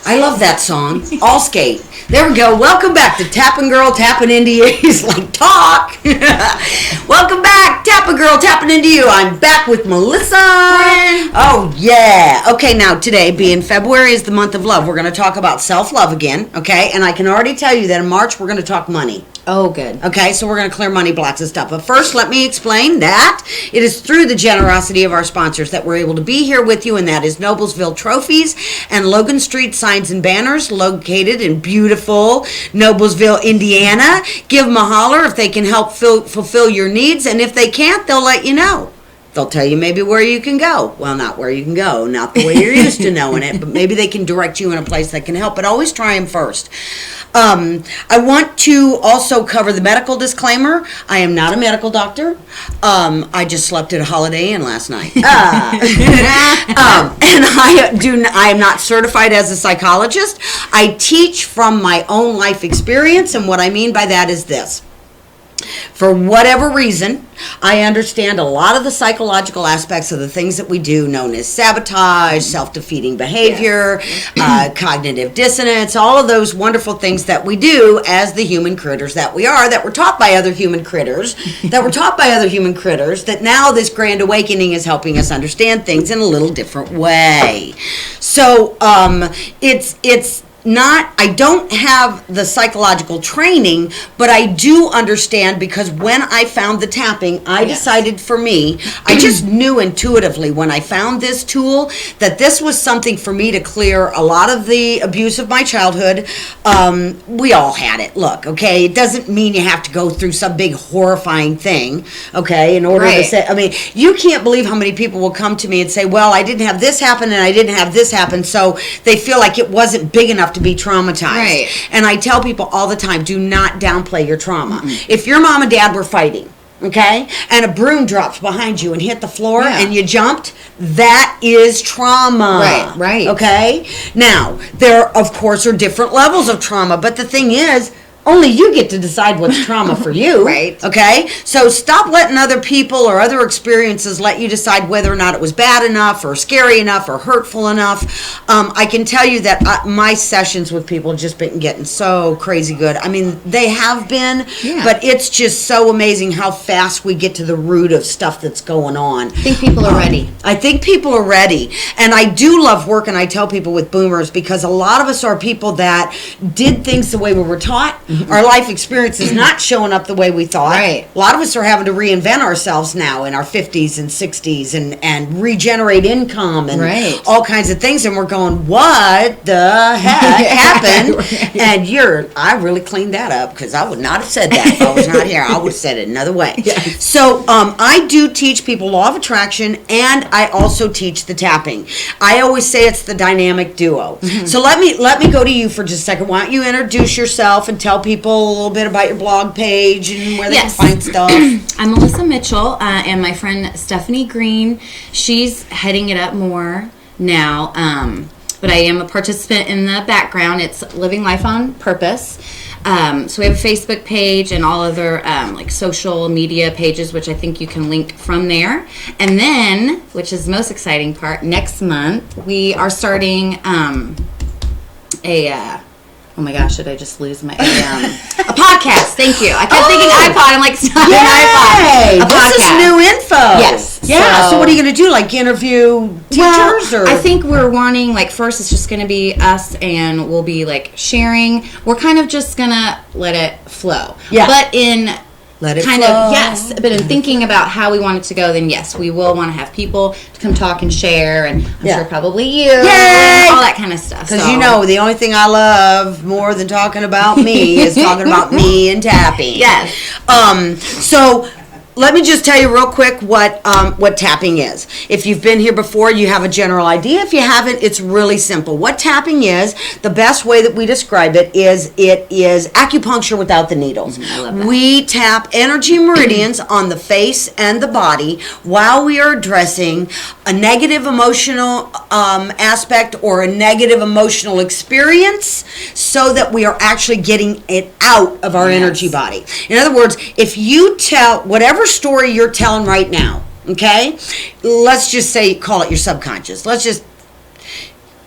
I love that song. All skate. There we go. Welcome back to Tapping Girl, Tapping Into You. He's like, talk. Welcome back, Tapping Girl, Tapping Into You. I'm back with Melissa. Oh, yeah. Okay, now today, being February is the month of love, we're going to talk about self-love again, okay? And I can already tell you that in March, we're going to talk money. Oh, good. Okay, so we're going to clear money blocks and stuff. But first, let me explain that it is through the generosity of our sponsors that we're able to be here with you, and that is Noblesville Trophies and Logan Street Signs and Banners, located in beautiful Noblesville, Indiana. Give them a holler if they can help fulfill your needs, and if they can't, they'll let you know. They'll tell you maybe where you can go. Well, not where you can go, not the way you're used to knowing it, but maybe they can direct you in a place that can help. But always try them first. I want to also cover the medical disclaimer. I am not a medical doctor. I just slept at a Holiday Inn last night. And I am not certified as a psychologist. I teach from my own life experience, and what I mean by that is this. For whatever reason, I understand a lot of the psychological aspects of the things that we do, known as sabotage, self-defeating behavior, cognitive dissonance, all of those wonderful things that we do as the human critters that we are, that were taught by other human critters, that now this grand awakening is helping us understand things in a little different way. So it's not, I don't have the psychological training, but I do understand, because when I found the tapping, I decided for me, I just knew intuitively when I found this tool that this was something for me to clear a lot of the abuse of my childhood. We all had it. Look, okay, it doesn't mean you have to go through some big horrifying thing, okay, in order to say, I mean, you can't believe how many people will come to me and say, well, I didn't have this happen and I didn't have this happen, so they feel like it wasn't big enough to be traumatized. Right. And I tell people all the time, do not downplay your trauma. If your mom and dad were fighting, okay, and a broom drops behind you and hit the floor and you jumped, that is trauma. Right. Okay? Now, there, of course, are different levels of trauma, but the thing is, only you get to decide what's trauma for you. Right. Okay? So stop letting other people or other experiences let you decide whether or not it was bad enough or scary enough or hurtful enough. I can tell you that my sessions with people have just been getting so crazy good. I mean, they have been, but it's just so amazing how fast we get to the root of stuff that's going on. I think people are ready. I think people are ready. And I do love working, I tell people, with boomers, because a lot of us are people that did things the way we were taught. Our life experience is not showing up the way we thought. Right. A lot of us are having to reinvent ourselves now in our 50s and 60s and regenerate income and all kinds of things. And we're going, what the heck happened? And I really cleaned that up, because I would not have said that if I was not here. I would have said it another way. Yes. So I do teach people law of attraction, and I also teach the tapping. I always say it's the dynamic duo. So let me go to you for just a second. Why don't you introduce yourself and tell people a little bit about your blog page and where they can find stuff. I'm Melissa Mitchell, and my friend Stephanie Green, she's heading it up more now, but I am a participant in the background. It's Living Life on Purpose. So we have a Facebook page and all other like social media pages, which I think you can link from there. And then, which is the most exciting part, next month we are starting oh my gosh, did I just lose my a podcast? Thank you. I kept thinking iPod. I'm like, stop an iPod. This is new info. Yes. Yeah. So what are you going to do? Like interview teachers? Or I think we're wanting, like, first it's just going to be us, and we'll be like sharing. We're kind of just going to let it flow. Yeah. But in let it kind flow. of, yes, but in thinking about how we want it to go, then yes, we will want to have people to come talk and share, and I'm sure probably you, Yay! All that kind of stuff. Because you know, the only thing I love more than talking about me is talking about me and tapping. Yes. So let me just tell you real quick what tapping is. If you've been here before, you have a general idea. If you haven't, it's really simple. What tapping is, the best way that we describe it is acupuncture without the needles. I love that. We tap energy meridians on the face and the body while we are addressing a negative emotional aspect or a negative emotional experience, so that we are actually getting it out of our energy body. In other words, if you tell whatever story you're telling right now, okay, let's just say, call it your subconscious.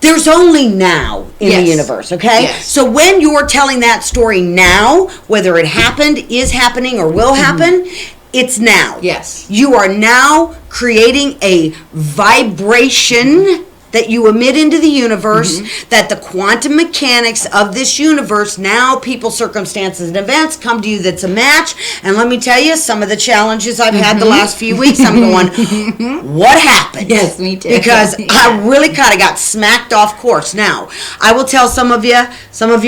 There's only now in Yes. the universe, okay? Yes. So when you're telling that story now, whether it happened, is happening, or will happen, it's now. Yes. You are now creating a vibration that you emit into the universe, that the quantum mechanics of this universe, now people, circumstances, and events come to you that's a match. And let me tell you, some of the challenges I've had the last few weeks, I'm going, what happened? Yes, me too. Because Yeah. I really kind of got smacked off course. Now, I will tell some of you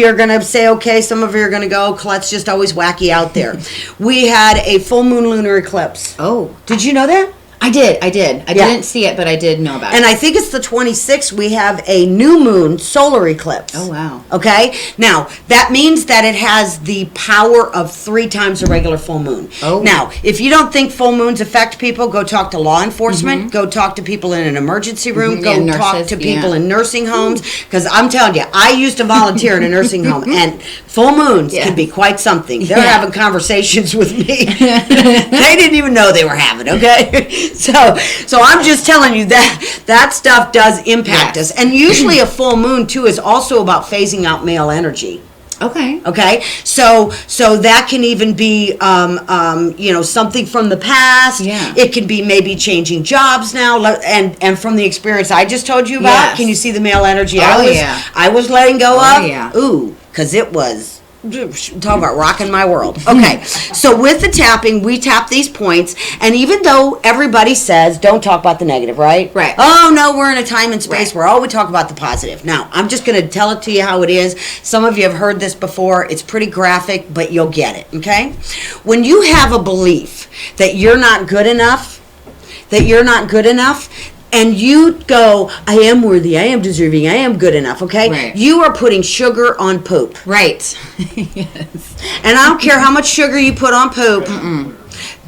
are going to say, okay, some of you are going to go, Colette's just always wacky out there. We had a full moon lunar eclipse. Oh, Did you know that? I did. I Yeah. didn't see it, but I did know about And it. I think it's the 26th, we have a new moon solar eclipse. Oh, wow. Okay? Now, that means that it has the power of 3 times a regular full moon. Oh. Now, if you don't think full moons affect people, go talk to law enforcement, go talk to people in an emergency room, go Yeah, talk nurses, to people yeah. in nursing homes, because I'm telling you, I used to volunteer in a nursing home, and full moons Yeah. can be quite something. They're Yeah. having conversations with me. They didn't even know they were having, okay? So I'm just telling you that stuff does impact Yes. us. And usually a full moon too is also about phasing out male energy. Okay. Okay, so that can even be something from the past. Yeah. It can be maybe changing jobs now, and from the experience I just told you about, Yes. can you see the male energy Oh, I was yeah. I was letting go Oh, of? yeah. Ooh, because it was. Talk about rocking my world. Okay, so with the tapping, we tap these points, and even though everybody says don't talk about the negative, right? Right. Oh no, we're in a time and space Right. where all we talk about the positive. Now, I'm just going to tell it to you how it is. Some of you have heard this before. It's pretty graphic, but you'll get it. Okay, when you have a belief that you're not good enough, and you go, I am worthy, I am deserving, I am good enough, okay? Right. You are putting sugar on poop. Right. Yes. And I don't care how much sugar you put on poop,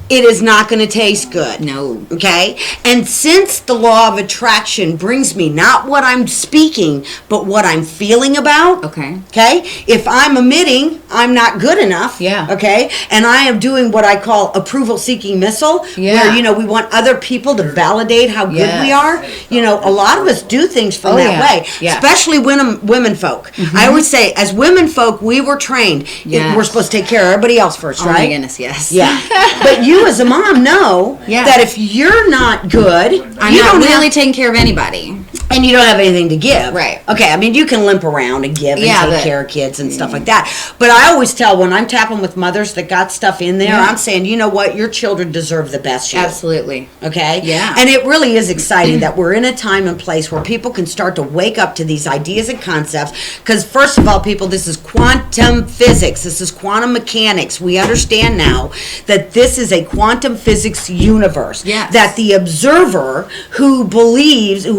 it is not going to taste good. No. Okay? And since the law of attraction brings me not what I'm speaking, but what I'm feeling about. Okay. Okay? If I'm emitting, I'm not good enough. Yeah. Okay? And I am doing what I call approval seeking missile. Yeah. Where, we want other people to validate how good Yes. we are. A lot of us do things from Oh, that yeah. way. Yeah. Especially women folk. I always say, as women folk, we were trained. Yes. We're supposed to take care of everybody else first, Oh right? my goodness, yes. Yeah. But you as a mom know Yeah. that if you're not good, I'm you not don't really have, taking care of anybody. and you don't have anything to give. Right. Okay, I mean, you can limp around and give and Yeah, take but- care of kids and stuff like that. But I always tell when I'm tapping with mothers that got stuff in there, Yeah. I'm saying, you know what, your children deserve the best you. Absolutely. Okay? Yeah. And it really is exciting that we're in a time and place where people can start to wake up to these ideas and concepts. Because, first of all, people, this is quantum physics. This is quantum mechanics. We understand now that this is a quantum physics universe. Yes. That the observer who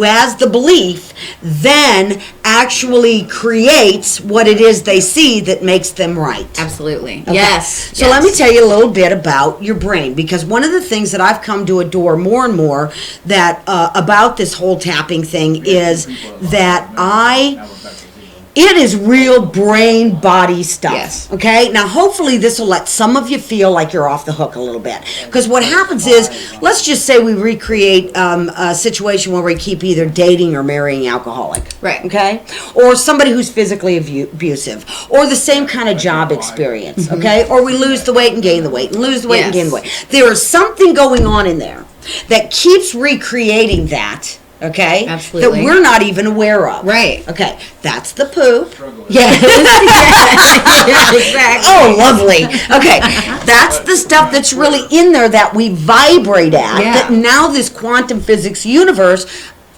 has the belief, then actually creates what it is they see that makes them right. Absolutely. Okay. Yes. So let me tell you a little bit about your brain, because one of the things that I've come to adore more and more that about this whole tapping thing is that it is real brain body stuff. Yes. Okay? Now, hopefully this will let some of you feel like you're off the hook a little bit. Because what happens is, let's just say we recreate a situation where we keep either dating or marrying alcoholic. Right. Okay? Or somebody who's physically abusive. Or the same kind of job experience. Okay? Or we lose the weight and gain the weight and lose the weight and Yes. gain the weight. There is something going on in there that keeps recreating that. Okay? Absolutely. That we're not even aware of. Right. Okay, that's the poop. Yes. Yes, exactly. Oh, lovely. Okay, that's the stuff that's really in there that we vibrate at. Yeah. That now this quantum physics universe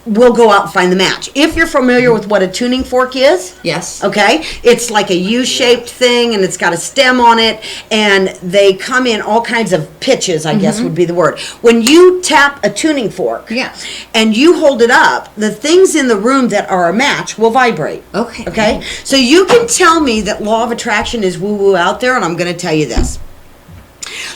will go out and find the match. If you're familiar with what a tuning fork is, Yes. okay, it's like a U-shaped thing, and it's got a stem on it, and they come in all kinds of pitches, I guess would be the word. When you tap a tuning fork, Yeah. and you hold it up, the things in the room that are a match will vibrate. Okay. Okay? So you can tell me that law of attraction is woo-woo out there, and I'm going to tell you this.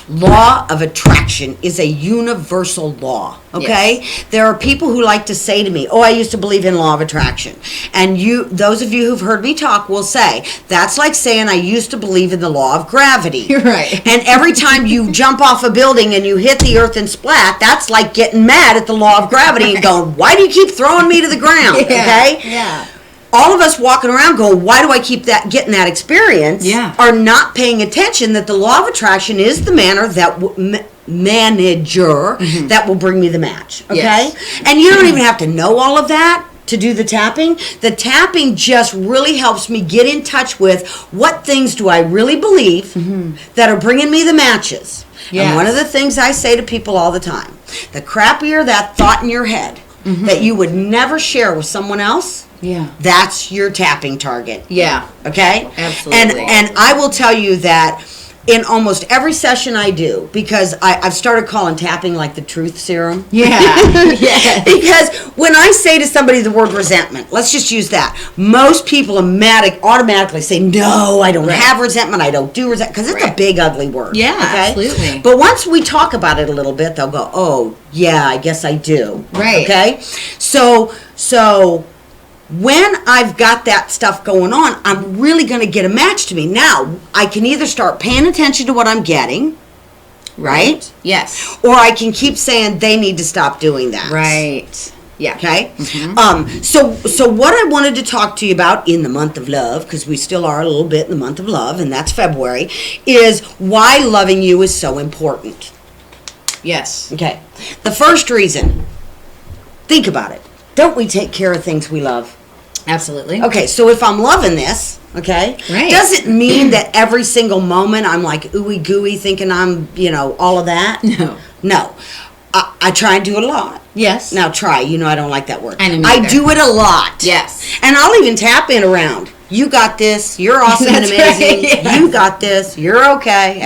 Law of attraction is a universal law, okay? Yes. There are people who like to say to me, oh, I used to believe in law of attraction. And those of you who've heard me talk will say, that's like saying I used to believe in the law of gravity. You're right. And every time you jump off a building and you hit the earth and splat, that's like getting mad at the law of gravity and going, why do you keep throwing me to the ground, okay? Yeah. All of us walking around going, why do I keep getting that experience? Yeah. Are not paying attention that the law of attraction is the manager that will bring me the match. Okay? Yes. And you don't even have to know all of that to do the tapping. The tapping just really helps me get in touch with what things do I really believe that are bringing me the matches. Yes. And one of the things I say to people all the time, the crappier that thought in your head that you would never share with someone else, that's your tapping target. Yeah. Okay? Absolutely. And I will tell you that in almost every session I do, because I've started calling tapping like the truth serum. Yeah. Yes. Because when I say to somebody the word resentment, let's just use that. Most people automatically say, no, I don't have resentment, I don't do resentment, because it's a big, ugly word. Yeah, okay? absolutely. But once we talk about it a little bit, they'll go, oh, yeah, I guess I do. Right. Okay? So when I've got that stuff going on, I'm really going to get a match to me. Now, I can either start paying attention to what I'm getting, right? Yes. Or I can keep saying they need to stop doing that. Right. Yeah. Okay? So what I wanted to talk to you about in the month of love, because we still are a little bit in the month of love, and that's February, is why loving you is so important. Yes. Okay. The first reason, think about it. Don't we take care of things we love? Absolutely. Okay, so if I'm loving this, okay, Right. does it mean that every single moment I'm like ooey gooey thinking I'm, all of that? No. No. I try and do it a lot. Yes. Now try, I don't like that word. I know I neither. do it a lot. Yes. And I'll even tap in around. You got this. You're awesome and That's amazing. right, yes. You got this. You're okay.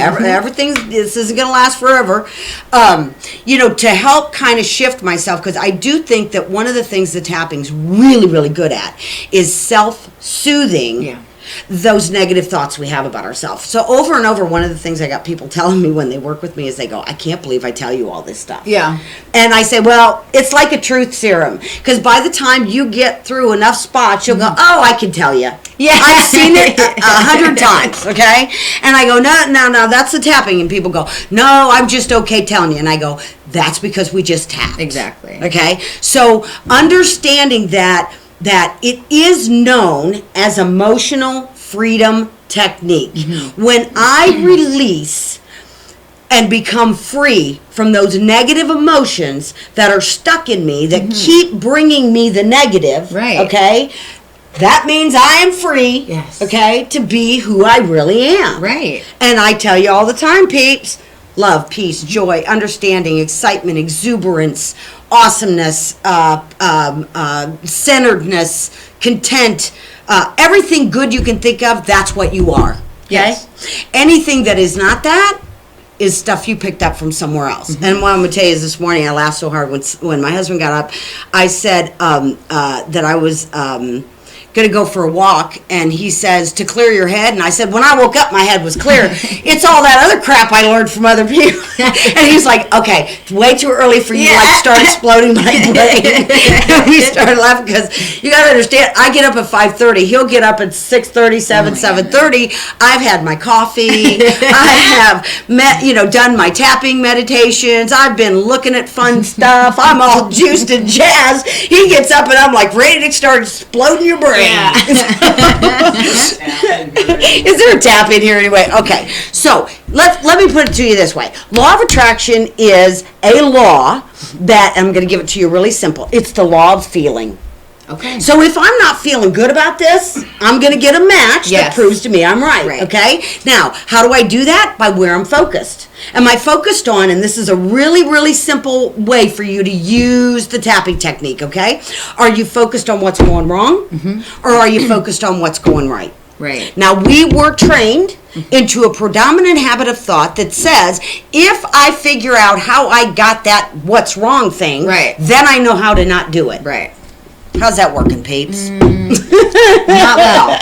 This isn't going to last forever. To help kind of shift myself, because I do think that one of the things the tapping's really, really good at is self-soothing those negative thoughts we have about ourselves. So over and over, one of the things I got people telling me when they work with me is they go, I can't believe I tell you all this stuff. Yeah. And I say, well, it's like a truth serum, because by the time you get through enough spots, you'll go, oh, I can tell you. Yeah. I've seen it 100 times, okay? And I go, no, that's the tapping. And people go, no, I'm just okay telling you. And I go, that's because we just tapped. Exactly. Okay? So understanding that it is known as emotional freedom technique. When I release and become free from those negative emotions that are stuck in me, that keep bringing me the negative, Right. okay, that means I am free, Yes. okay, to be who I really am. Right. And I tell you all the time, peeps, love, peace, joy, understanding, excitement, exuberance, awesomeness, centeredness, content, everything good you can think of, that's what you are. Okay? Yes. Anything that is not that is stuff you picked up from somewhere else. And what I'm going to tell you is this morning, I laughed so hard when my husband got up. I said that I was going to go for a walk, and he says, to clear your head. And I said, when I woke up, my head was clear. It's all that other crap I learned from other people. And he's like, okay, it's way too early for you to start exploding my brain. And we started laughing, because you got to understand, I get up at 5:30. He'll get up at 6:30, 7:30. I've had my coffee. I have done my tapping meditations. I've been looking at fun stuff. I'm all juiced and jazzed. He gets up, and I'm like ready to start exploding your brain. Yeah. Is there a tap in here anyway? Okay, so let me put it to you this way. Law of attraction is a law that, I'm going to give it to you really simple. It's the law of feeling. Okay. So if I'm not feeling good about this, I'm going to get a match that proves to me I'm right, okay? Now, how do I do that? By where I'm focused. Am I focused on, and this is a really, really simple way for you to use the tapping technique, okay? Are you focused on what's going wrong? Or are you focused on what's going right? Right. Now, we were trained into a predominant habit of thought that says, if I figure out how I got that what's wrong thing, then I know how to not do it. Right. How's that working, peeps? Not well.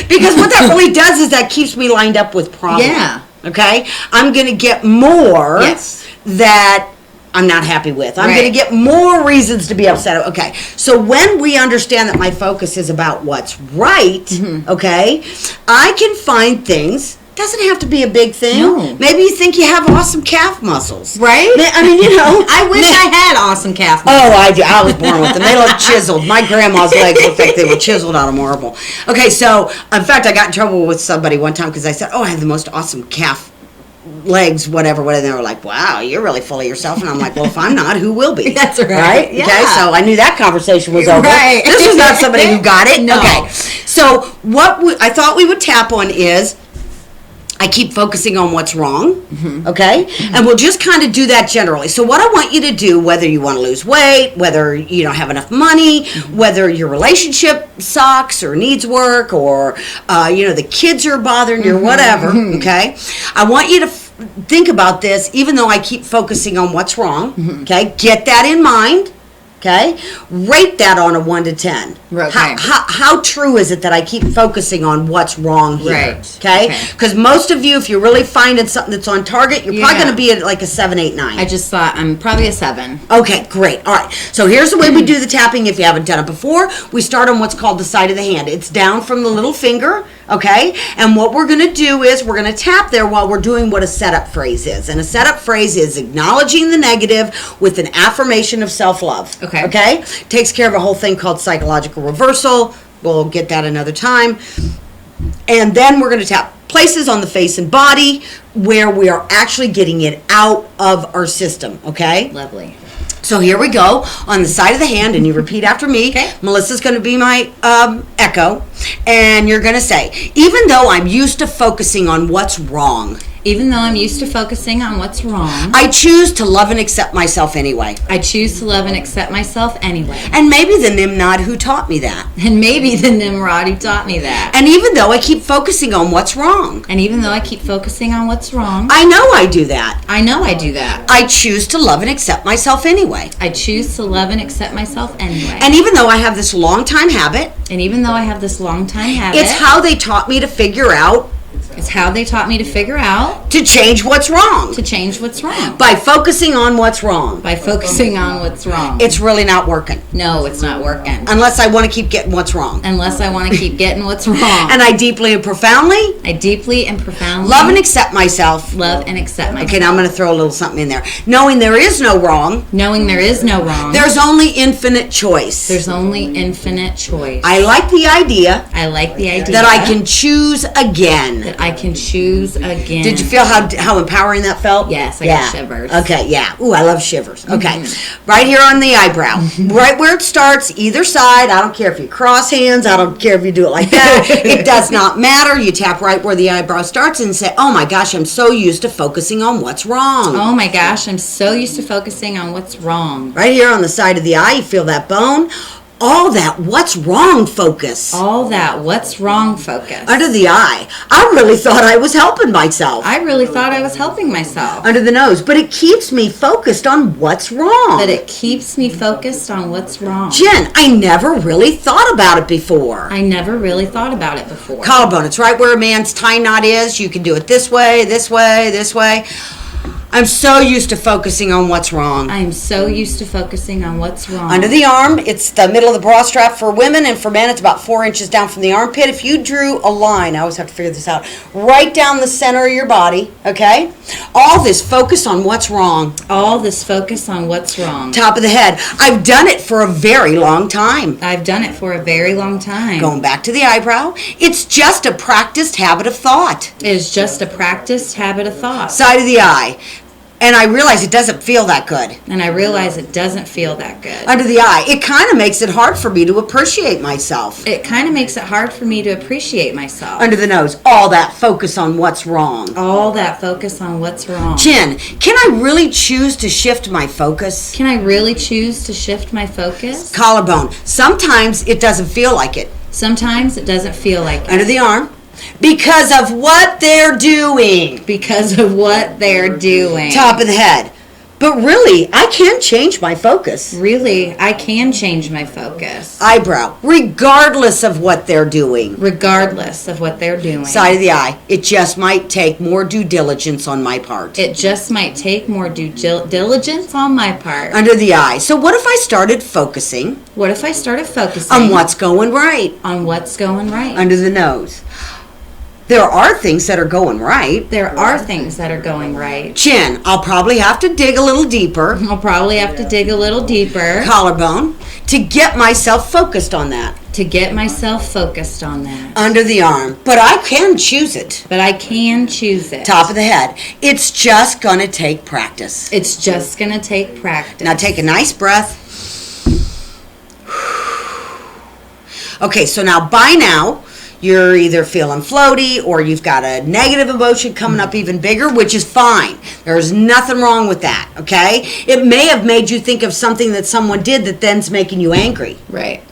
Because what that really does is that keeps me lined up with problems. Yeah. okay, I'm going to get more Yes. that I'm not happy with. I'm Right. going to get more reasons to be upset. Okay, so when we understand that my focus is about what's right, okay, I can find things. Doesn't have to be a big thing. No. Maybe you think you have awesome calf muscles. Right? I mean, you know. I wish I had awesome calf muscles. Oh, I do. I was born with them. They look chiseled. My grandma's legs looked like they were chiseled out of marble. Okay, so, in fact, I got in trouble with somebody one time because I said, oh, I have the most awesome calf legs, whatever. And they were like, wow, you're really full of yourself. And I'm like, well, if I'm not, who will be? That's right. Right? Yeah. Okay, so I knew that conversation was over. Right. This was not somebody who got it. No. Okay, so what I thought we would tap on is, I keep focusing on what's wrong, okay? And we'll just kind of do that generally. So what I want you to do, whether you want to lose weight, whether you don't have enough money, whether your relationship sucks or needs work, or, the kids are bothering you or whatever, okay? I want you to think about this, even though I keep focusing on what's wrong, okay? Get that in mind. Okay, rate that on a 1 to 10. Okay. How true is it that I keep focusing on what's wrong here? Right. Okay, because most of you, if you're really finding something that's on target, you're probably going to be at like a 7, 8, 9. I just thought I'm probably a 7. Okay, great. All right. So here's the way we do the tapping if you haven't done it before. We start on what's called the side of the hand. It's down from the little finger, okay? And what we're going to do is we're going to tap there while we're doing what a setup phrase is. And a setup phrase is acknowledging the negative with an affirmation of self-love. Okay. Okay? Takes care of a whole thing called psychological reversal. We'll get that another time. And then we're going to tap places on the face and body where we are actually getting it out of our system, okay? Lovely. So here we go on the side of the hand, and you repeat after me. Okay. Melissa's going to be my echo, and you're going to say, even though I'm used to focusing on what's wrong, Even though I'm used to focusing on what's wrong, I choose to love and accept myself anyway. I choose to love and accept myself anyway. And maybe the Nimrod who taught me that. And maybe the Nimrod who taught me that. And even though I keep focusing on what's wrong, And even though I keep focusing on what's wrong, I know I do that. I know I do that. I choose to love and accept myself anyway. I choose to love and accept myself anyway. And even though I have this long time habit, And even though I have this long time habit, it's how they taught me to figure out it's how they taught me to figure out to change what's wrong. to change what's wrong. By focusing on what's wrong. By focusing on what's wrong. It's really not working. No, it's not working. Unless I want to keep getting what's wrong. Unless I want to keep getting what's wrong. And I deeply and profoundly I deeply and profoundly love and accept myself. love and accept myself. Okay, now I'm going to throw a little something in there. Knowing there is no wrong, Knowing there is no wrong. there's only infinite choice. There's only infinite choice. I like the idea I like the idea that I can choose again. that I can choose again. Did you feel how empowering that felt? Yes, I got shivers. Okay, yeah. Ooh, I love shivers. Okay. Right here on the eyebrow. Right where it starts, either side. I don't care if you cross hands. I don't care if you do it like that. It does not matter. You tap right where the eyebrow starts and say, oh my gosh, I'm so used to focusing on what's wrong. Oh my gosh, I'm so used to focusing on what's wrong. Right here on the side of the eye, you feel that bone. All that what's wrong focus. All that what's wrong focus. Under the eye. I really thought I was helping myself. I really thought I was helping myself. Under the nose. But it keeps me focused on what's wrong. But it keeps me focused on what's wrong. Jen, I never really thought about it before. I never really thought about it before. Collarbone. It's right where a man's tie knot is. You can do it this way, this way, this way. I'm so used to focusing on what's wrong. I'm so used to focusing on what's wrong. Under the arm, it's the middle of the bra strap for women, and for men, it's about 4 inches down from the armpit. If you drew a line, I always have to figure this out, right down the center of your body, okay? All this focus on what's wrong. All this focus on what's wrong. Top of the head. I've done it for a very long time. I've done it for a very long time. Going back to the eyebrow, it's just a practiced habit of thought. It is just a practiced habit of thought. Side of the eye. And I realize it doesn't feel that good. And I realize it doesn't feel that good. Under the eye, it kind of makes it hard for me to appreciate myself. It kind of makes it hard for me to appreciate myself. Under the nose, all that focus on what's wrong. All that focus on what's wrong. Chin, can I really choose to shift my focus? Can I really choose to shift my focus? Collarbone, sometimes it doesn't feel like it. Sometimes it doesn't feel like it. Under the arm, because of what they're doing. Because of what they're doing. Top of the head, But really, I can change my focus. Really, I can change my focus. Eyebrow, regardless of what they're doing. Regardless of what they're doing. Side of the eye. It just might take more due diligence on my part. It just might take more due diligence on my part. Under the eye. So what if I started focusing What if I started focusing on what's going right? on what's going right? Under the nose. There are things that are going right. There are things that are going right. Chin, I'll probably have to dig a little deeper. I'll probably have to dig a little deeper Collarbone, to get myself focused on that. to get myself focused on that. Under the arm. But I can choose it. But I can choose it. Top of the head. It's just going to take practice. It's just going to take practice. Now take a nice breath. Okay, so now by now, you're either feeling floaty or you've got a negative emotion coming up even bigger, which is fine. There's nothing wrong with that, okay? It may have made you think of something that someone did that then's making you angry, Right.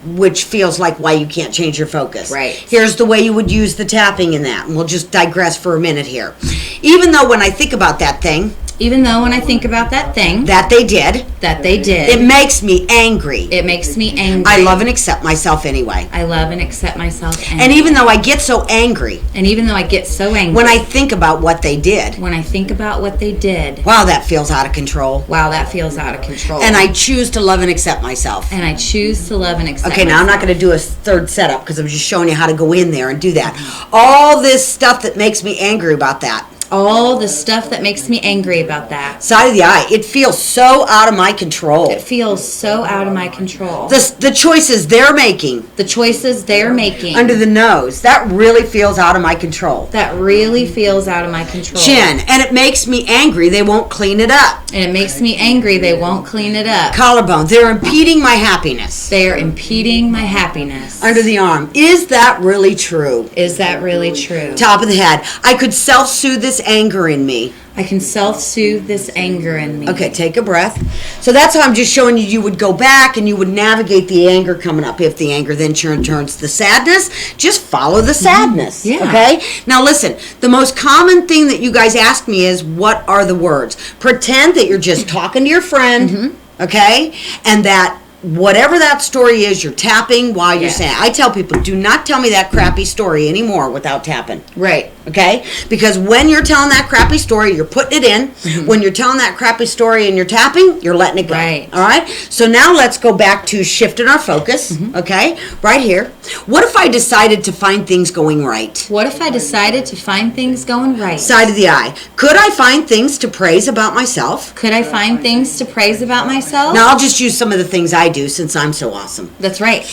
which feels like why you can't change your focus. Right. Here's the way you would use the tapping in that, and we'll just digress for a minute here. Even though when I think about that thing Even though when I think about that thing that they did, it makes me angry. it makes me angry. I love and accept myself anyway. I love and accept myself. And even though I get so angry And even though I get so angry when I think about what they did, when I think about what they did, wow, that feels out of control. wow, that feels out of control. And I choose to love and accept myself. And I choose to love and accept Okay, now I'm not going to do a third setup because I'm just showing you how to go in there and do that. All this stuff that makes me angry about that. all the stuff that makes me angry about that. Side of the eye, it feels so out of my control. It feels so out of my control. The choices they're making The choices they're making. under the nose, that really feels out of my control. that really feels out of my control. Chin, and it makes me angry they won't clean it up. And it makes me angry they won't clean it up. Collarbone, they're impeding my happiness. They are impeding my happiness. Under the arm, is that really true? Is that really true? Top of the head, I could self-soothe this anger in me. I can self-soothe this anger in me. Okay, take a breath. So that's how I'm just showing you would go back and you would navigate the anger coming up. If the anger then turns to sadness, just follow the sadness. Yeah. Okay? Now listen, the most common thing that you guys ask me is, what are the words? Pretend that you're just talking to your friend, okay? And that whatever that story is, you're tapping while you're Yes. saying. I tell people, do not tell me that crappy story anymore without tapping. Right. Okay? Because when you're telling that crappy story, you're putting it in. When you're telling that crappy story and you're tapping, you're letting it go. Right. All right? So now let's go back to shifting our focus. Okay? Right here. What if I decided to find things going right? What if I decided to find things going right? Side of the eye. Could I find things to praise about myself? Could I find things to praise about myself? Now I'll just use some of the things I do since I'm so awesome. That's right.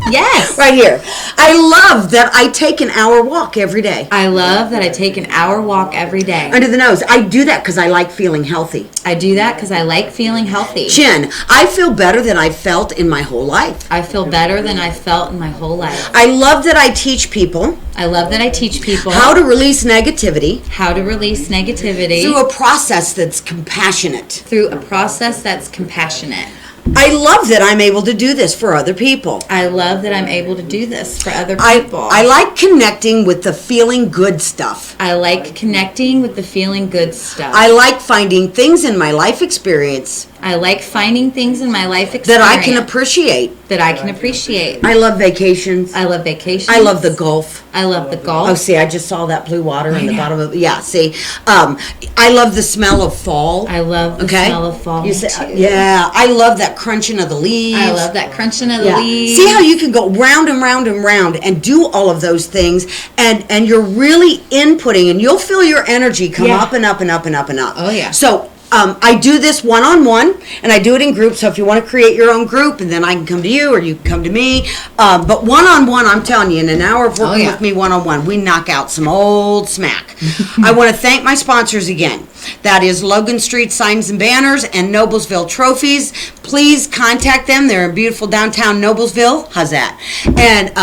Yes. Right here. I love that I take an hour walk every day. I love that I take an hour walk every day. Under the nose. I do that because I like feeling healthy. I do that because I like feeling healthy. Chin. I feel better than I've felt in my whole life. I feel better than I've felt in my whole life. I love that I teach people I love that I teach people how to release negativity how to release negativity through a process that's compassionate. through a process that's compassionate. I love that I'm able to do this for other people. I love that I'm able to do this for other I people. like connecting with the feeling good stuff. I like connecting with the feeling good stuff. I like finding things in my life experience I like finding things in my life experience that I can appreciate. I I love vacations. I love vacations. I love the Gulf. I love the golf. Oh, see, I just saw that blue water in the know. bottom of yeah. See, I love the smell of fall. I love the Okay? smell of fall. You Me say, too. yeah, I love that crunching of the leaves. I love that crunching of the Yeah. leaves. See how you can go round and round and round and do all of those things, and you're really inputting, and you'll feel your energy come Yeah. up and up and up and up and up. Oh, yeah. So I do this one-on-one, and I do it in groups. So if you want to create your own group, and then I can come to you, or you can come to me. But one-on-one, I'm telling you, in an hour of working yeah. with me one-on-one, we knock out some old smack. I want to thank my sponsors again. That is Logan Street Signs and Banners and Noblesville Trophies. Please contact them. They're in beautiful downtown Noblesville. How's that? And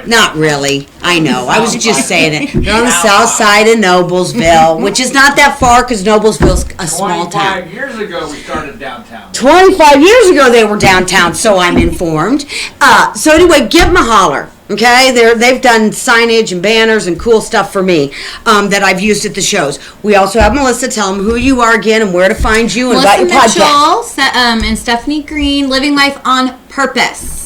not really. I know. I was just saying it. They're on the south side of Noblesville, which is not that far because Noblesville's a small town. 25 years ago, we started downtown. 25 years ago they were downtown, so I'm informed. So anyway, give them a holler, Okay, they've done signage and banners and cool stuff for me that I've used at the shows. We also have Melissa. Tell them who you are again and where to find you and about your podcast. And Stephanie Green, Living Life on Purpose.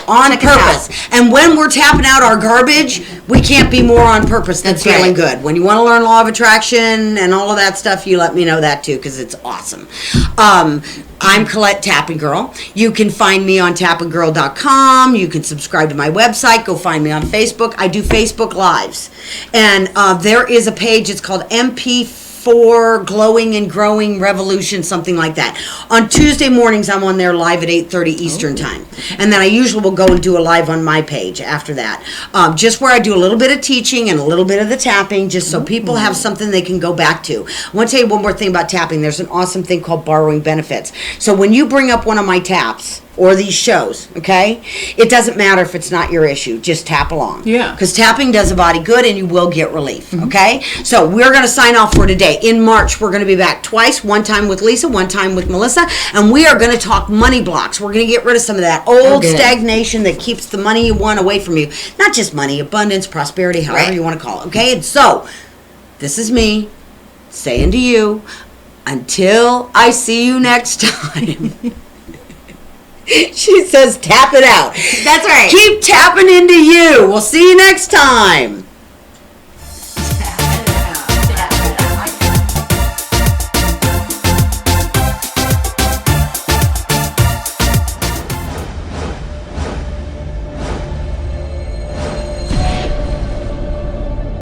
On purpose. And when we're tapping out our garbage, we can't be more on purpose than That's feeling right. good. When you want to learn law of attraction and all of that stuff, you let me know that too, because it's awesome. I'm Colette TAPNGRL. You can find me on TAPNGRL.com. You can subscribe to my website. Go find me on Facebook. I do Facebook Lives. And there is a page, it's called MP4 Glowing and Growing Revolution, something like that. On Tuesday mornings, I'm on there live at 8:30 Eastern Time. And then I usually will go and do a live on my page after that. Just where I do a little bit of teaching and a little bit of the tapping, just so people have something they can go back to. I want to tell you one more thing about tapping. There's an awesome thing called borrowing benefits. So when you bring up one of my taps, or these shows, okay? It doesn't matter if it's not your issue. Just tap along. Yeah. Because tapping does a body good and you will get relief, okay? So we're going to sign off for today. In March, we're going to be back twice. One time with Lisa, one time with Melissa. And we are going to talk money blocks. We're going to get rid of some of that old good. stagnation that keeps the money you want away from you. Not just money, abundance, prosperity, however Right. you want to call it, okay? And so, this is me saying to you, until I see you next time. She says, tap it out. That's right. Keep tapping into you. We'll see you next time.